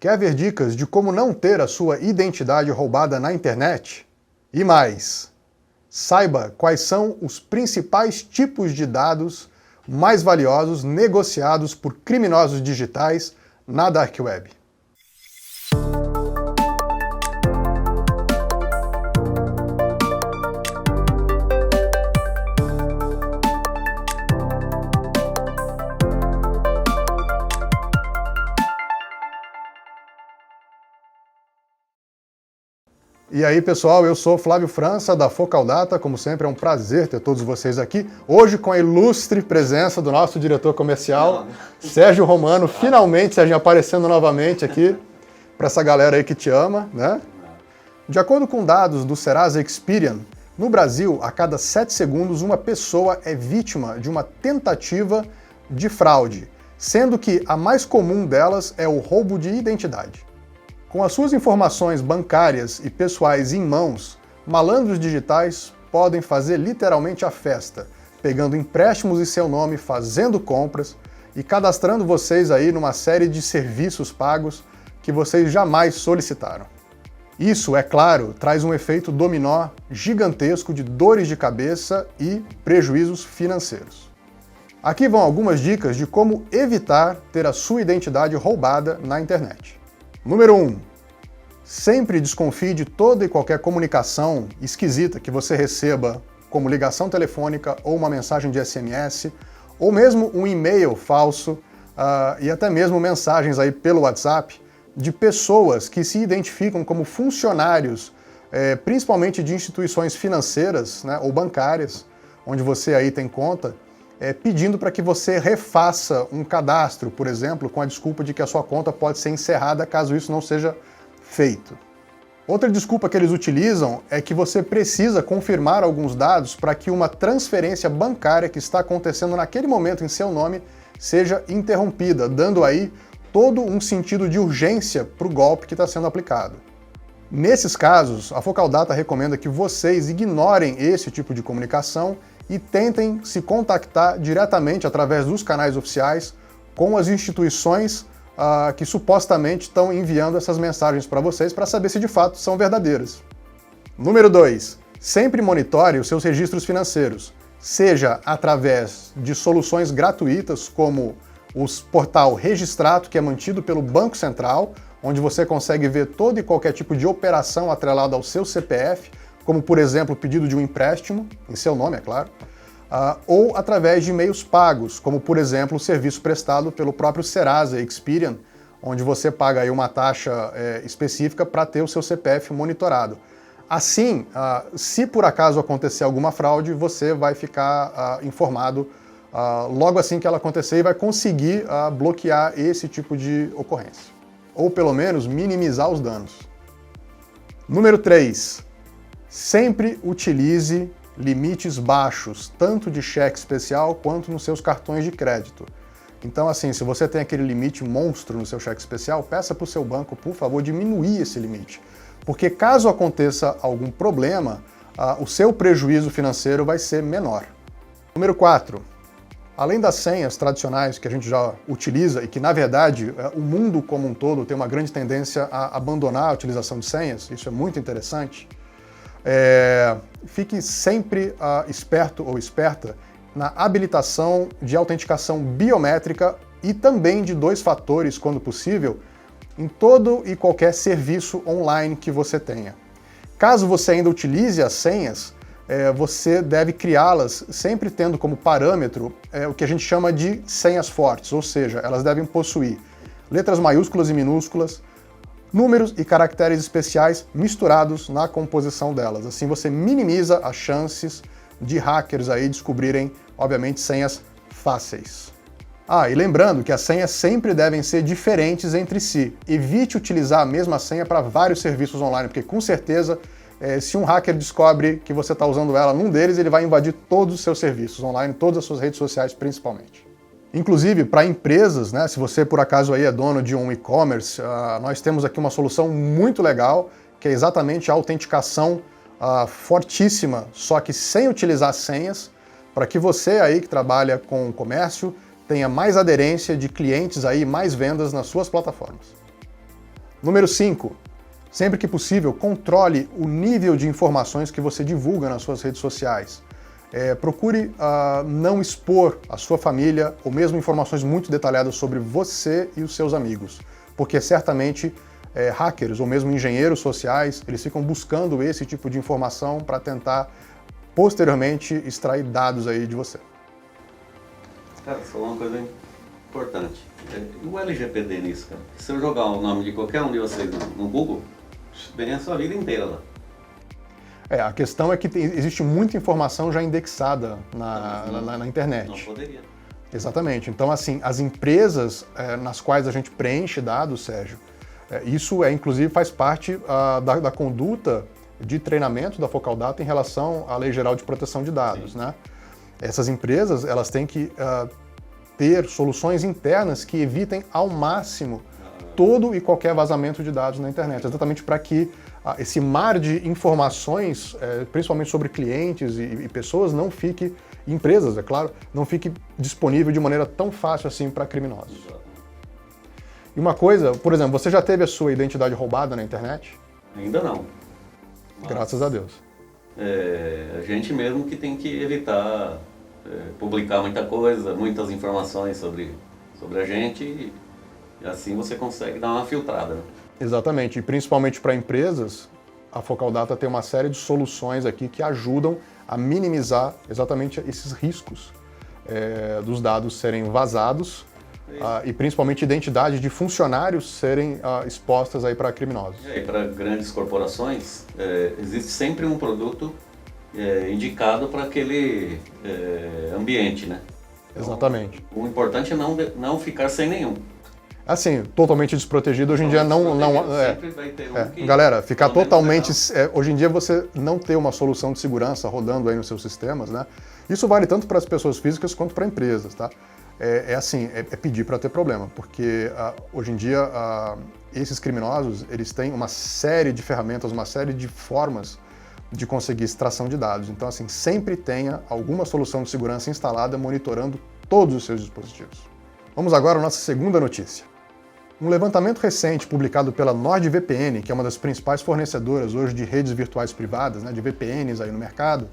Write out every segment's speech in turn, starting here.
Quer ver dicas de como não ter a sua identidade roubada na internet? E mais, saiba quais são os principais tipos de dados mais valiosos negociados por criminosos digitais na Dark Web. E aí, pessoal, eu sou Flávio França, da Focal Data. Como sempre, é um prazer ter todos vocês aqui. Hoje, com a ilustre presença do nosso diretor comercial, Sérgio Romano. Finalmente, Sérgio, aparecendo novamente aqui para essa galera aí que te ama, né? De acordo com dados do Serasa Experian, no Brasil, a cada 7 segundos, uma pessoa é vítima de uma tentativa de fraude, sendo que a mais comum delas é o roubo de identidade. Com as suas informações bancárias e pessoais em mãos, malandros digitais podem fazer literalmente a festa, pegando empréstimos em seu nome, fazendo compras e cadastrando vocês aí numa série de serviços pagos que vocês jamais solicitaram. Isso, é claro, traz um efeito dominó gigantesco de dores de cabeça e prejuízos financeiros. Aqui vão algumas dicas de como evitar ter a sua identidade roubada na internet. Número 1. Sempre desconfie de toda e qualquer comunicação esquisita que você receba, como ligação telefônica ou uma mensagem de SMS, ou mesmo um e-mail falso e até mesmo mensagens aí pelo WhatsApp de pessoas que se identificam como funcionários, principalmente de instituições financeiras, né, ou bancárias, onde você aí tem conta, pedindo para que você refaça um cadastro, por exemplo, com a desculpa de que a sua conta pode ser encerrada caso isso não seja feito. Outra desculpa que eles utilizam é que você precisa confirmar alguns dados para que uma transferência bancária que está acontecendo naquele momento em seu nome seja interrompida, dando aí todo um sentido de urgência para o golpe que está sendo aplicado. Nesses casos, a Focal Data recomenda que vocês ignorem esse tipo de comunicação e tentem se contactar diretamente através dos canais oficiais com as instituições que supostamente estão enviando essas mensagens para vocês para saber se de fato são verdadeiras. Número 2. Sempre monitore os seus registros financeiros, seja através de soluções gratuitas como o portal Registrato, que é mantido pelo Banco Central, onde você consegue ver todo e qualquer tipo de operação atrelada ao seu CPF, como, por exemplo, o pedido de um empréstimo, em seu nome, é claro, ou através de e-mails pagos, como, por exemplo, o serviço prestado pelo próprio Serasa Experian, onde você paga aí uma taxa específica para ter o seu CPF monitorado. Assim, se por acaso acontecer alguma fraude, você vai ficar informado logo assim que ela acontecer e vai conseguir bloquear esse tipo de ocorrência, ou pelo menos minimizar os danos. Número 3. Sempre utilize limites baixos, tanto de cheque especial quanto nos seus cartões de crédito. Então, assim, se você tem aquele limite monstro no seu cheque especial, peça para o seu banco, por favor, diminuir esse limite. Porque caso aconteça algum problema, o seu prejuízo financeiro vai ser menor. Número 4. Além das senhas tradicionais que a gente já utiliza e que, na verdade, o mundo como um todo tem uma grande tendência a abandonar a utilização de senhas, isso é muito interessante, fique sempre esperto ou esperta na habilitação de autenticação biométrica e também de 2 fatores, quando possível, em todo e qualquer serviço online que você tenha. Caso você ainda utilize as senhas, você deve criá-las sempre tendo como parâmetro o que a gente chama de senhas fortes, ou seja, elas devem possuir letras maiúsculas e minúsculas, números e caracteres especiais misturados na composição delas. Assim você minimiza as chances de hackers aí descobrirem, obviamente, senhas fáceis. E lembrando que as senhas sempre devem ser diferentes entre si. Evite utilizar a mesma senha para vários serviços online, porque com certeza, se um hacker descobre que você está usando ela num deles, ele vai invadir todos os seus serviços online, todas as suas redes sociais principalmente. Inclusive, para empresas, né, se você por acaso aí é dono de um e-commerce, nós temos aqui uma solução muito legal, que é exatamente a autenticação fortíssima, só que sem utilizar senhas, para que você aí que trabalha com comércio tenha mais aderência de clientes aí, mais vendas nas suas plataformas. Número 5. Sempre que possível, controle o nível de informações que você divulga nas suas redes sociais. Procure não expor a sua família ou mesmo informações muito detalhadas sobre você e os seus amigos, porque certamente hackers ou mesmo engenheiros sociais, eles ficam buscando esse tipo de informação para tentar posteriormente extrair dados aí de você. Cara, você falou uma coisa importante. E o LGPD nisso, cara? Se eu jogar o nome de qualquer um de vocês no Google, vem a sua vida inteira lá. A questão é que existe muita informação já indexada na internet. Não poderia. Exatamente. Então, assim, as empresas nas quais a gente preenche dados, Sérgio, isso inclusive faz parte da conduta de treinamento da Focal Data em relação à Lei Geral de Proteção de Dados, né? Essas empresas, elas têm que ter soluções internas que evitem ao máximo todo e qualquer vazamento de dados na internet, exatamente para que esse mar de informações, principalmente sobre clientes e pessoas, não fique, empresas, é claro, não fique disponível de maneira tão fácil assim para criminosos. E uma coisa, por exemplo, você já teve a sua identidade roubada na internet? Ainda não. Mas, graças a Deus. A gente mesmo que tem que evitar publicar muita coisa, muitas informações sobre a gente e assim você consegue dar uma filtrada. Né? Exatamente, e principalmente para empresas, a Focal Data tem uma série de soluções aqui que ajudam a minimizar exatamente esses riscos dos dados serem vazados e principalmente identidades de funcionários serem expostas aí para criminosos. E para grandes corporações, existe sempre um produto indicado para aquele ambiente, né? Exatamente. Então, o importante é não ficar sem nenhum. Assim, totalmente desprotegido, hoje em dia não sempre vai ter um que, galera, ficar totalmente... hoje em dia você não ter uma solução de segurança rodando aí nos seus sistemas, né? Isso vale tanto para as pessoas físicas quanto para empresas, tá? É pedir para ter problema, porque hoje em dia esses criminosos, eles têm uma série de ferramentas, uma série de formas de conseguir extração de dados. Então, assim, sempre tenha alguma solução de segurança instalada monitorando todos os seus dispositivos. Vamos agora à nossa segunda notícia. Um levantamento recente publicado pela NordVPN, que é uma das principais fornecedoras hoje de redes virtuais privadas, né, de VPNs aí no mercado,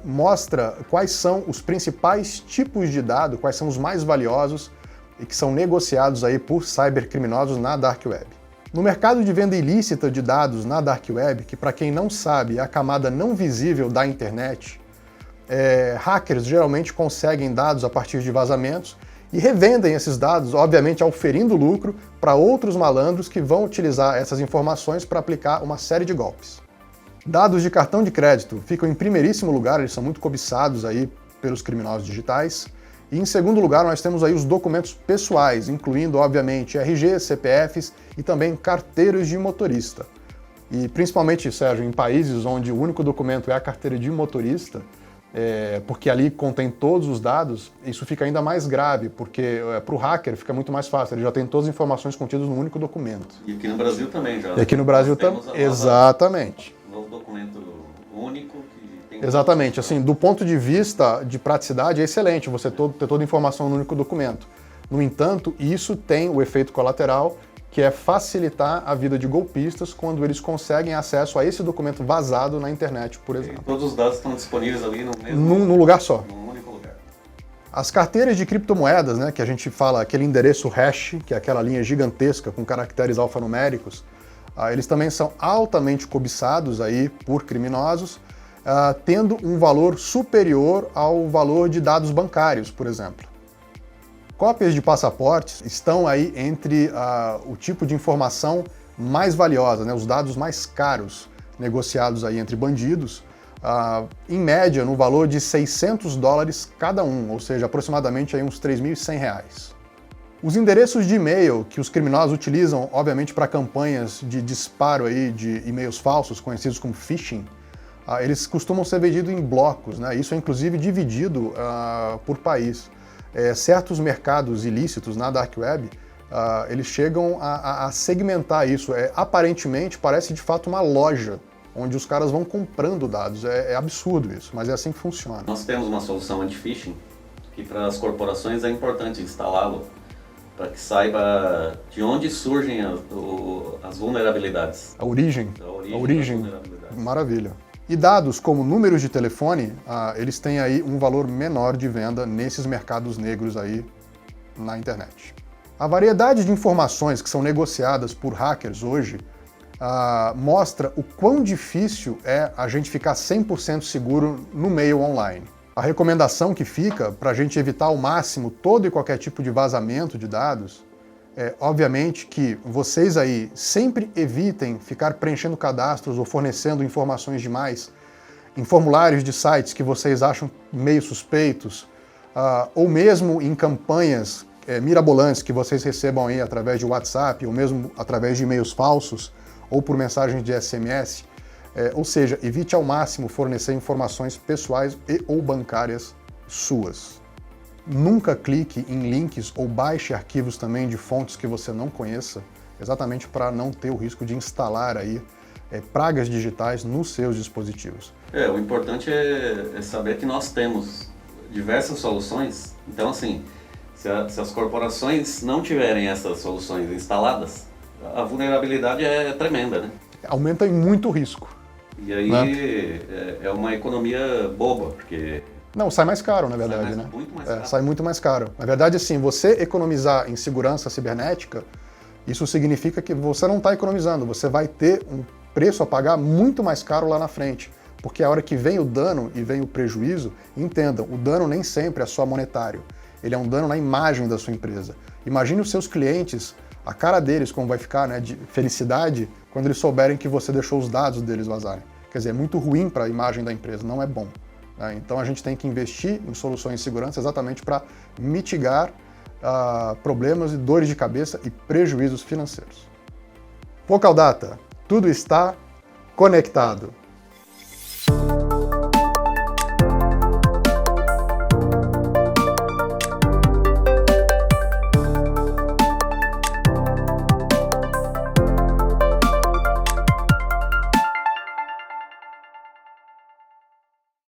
mostra quais são os principais tipos de dado, quais são os mais valiosos e que são negociados aí por cybercriminosos na Dark Web. No mercado de venda ilícita de dados na Dark Web, que para quem não sabe é a camada não visível da internet, hackers geralmente conseguem dados a partir de vazamentos e revendem esses dados, obviamente auferindo lucro para outros malandros que vão utilizar essas informações para aplicar uma série de golpes. Dados de cartão de crédito ficam em primeiríssimo lugar, eles são muito cobiçados aí pelos criminosos digitais. E em segundo lugar nós temos aí os documentos pessoais, incluindo obviamente RG, CPFs e também carteiras de motorista. E principalmente, Sérgio, em países onde o único documento é a carteira de motorista, porque ali contém todos os dados, isso fica ainda mais grave, porque para o hacker fica muito mais fácil, ele já tem todas as informações contidas num único documento. E aqui no Brasil também já. E aqui no Brasil também, exatamente. Novo documento único que tem... Exatamente, assim, do ponto de vista de praticidade é excelente você ter toda a informação no único documento. No entanto, isso tem o efeito colateral, que é facilitar a vida de golpistas quando eles conseguem acesso a esse documento vazado na internet, por exemplo. E todos os dados estão disponíveis ali no mesmo... Num lugar só. Num único lugar. As carteiras de criptomoedas, né, que a gente fala aquele endereço hash, que é aquela linha gigantesca com caracteres alfanuméricos, eles também são altamente cobiçados aí por criminosos, tendo um valor superior ao valor de dados bancários, por exemplo. Cópias de passaportes estão aí entre o tipo de informação mais valiosa, né, os dados mais caros negociados aí entre bandidos, em média no valor de $600 cada um, ou seja, aproximadamente aí uns R$3.100. Os endereços de e-mail que os criminosos utilizam, obviamente, para campanhas de disparo aí de e-mails falsos, conhecidos como phishing, eles costumam ser vendidos em blocos, né? Isso é inclusive dividido por país. Certos mercados ilícitos na Dark Web, eles chegam a segmentar isso. Aparentemente, parece de fato uma loja, onde os caras vão comprando dados. É absurdo isso, mas é assim que funciona. Nós temos uma solução anti-phishing, que para as corporações é importante instalá-lo para que saiba de onde surgem as vulnerabilidades. A origem. Das vulnerabilidades. Maravilha. E dados como números de telefone, eles têm aí um valor menor de venda nesses mercados negros aí na internet. A variedade de informações que são negociadas por hackers hoje mostra o quão difícil é a gente ficar 100% seguro no meio online. A recomendação que fica para a gente evitar ao máximo todo e qualquer tipo de vazamento de dados é, obviamente, que vocês aí sempre evitem ficar preenchendo cadastros ou fornecendo informações demais em formulários de sites que vocês acham meio suspeitos, ou mesmo em campanhas mirabolantes que vocês recebam aí através de WhatsApp ou mesmo através de e-mails falsos ou por mensagens de SMS. Ou seja, evite ao máximo fornecer informações pessoais e ou bancárias suas. Nunca clique em links ou baixe arquivos também de fontes que você não conheça, exatamente para não ter o risco de instalar aí pragas digitais nos seus dispositivos. O importante é saber que nós temos diversas soluções. Então, assim, se as corporações não tiverem essas soluções instaladas, a vulnerabilidade é tremenda, né? Aumenta em muito o risco. E aí, né? É uma economia boba, porque... Não, sai mais caro, na verdade, né? Muito mais caro. Sai muito mais caro. Na verdade, assim, você economizar em segurança cibernética, isso significa que você não está economizando, você vai ter um preço a pagar muito mais caro lá na frente. Porque a hora que vem o dano e vem o prejuízo, entendam, o dano nem sempre é só monetário. Ele é um dano na imagem da sua empresa. Imagine os seus clientes, a cara deles como vai ficar, né, de felicidade quando eles souberem que você deixou os dados deles vazarem. Quer dizer, é muito ruim para a imagem da empresa, não é bom. Então a gente tem que investir em soluções de segurança exatamente para mitigar problemas e dores de cabeça e prejuízos financeiros. Focal Data, tudo está conectado.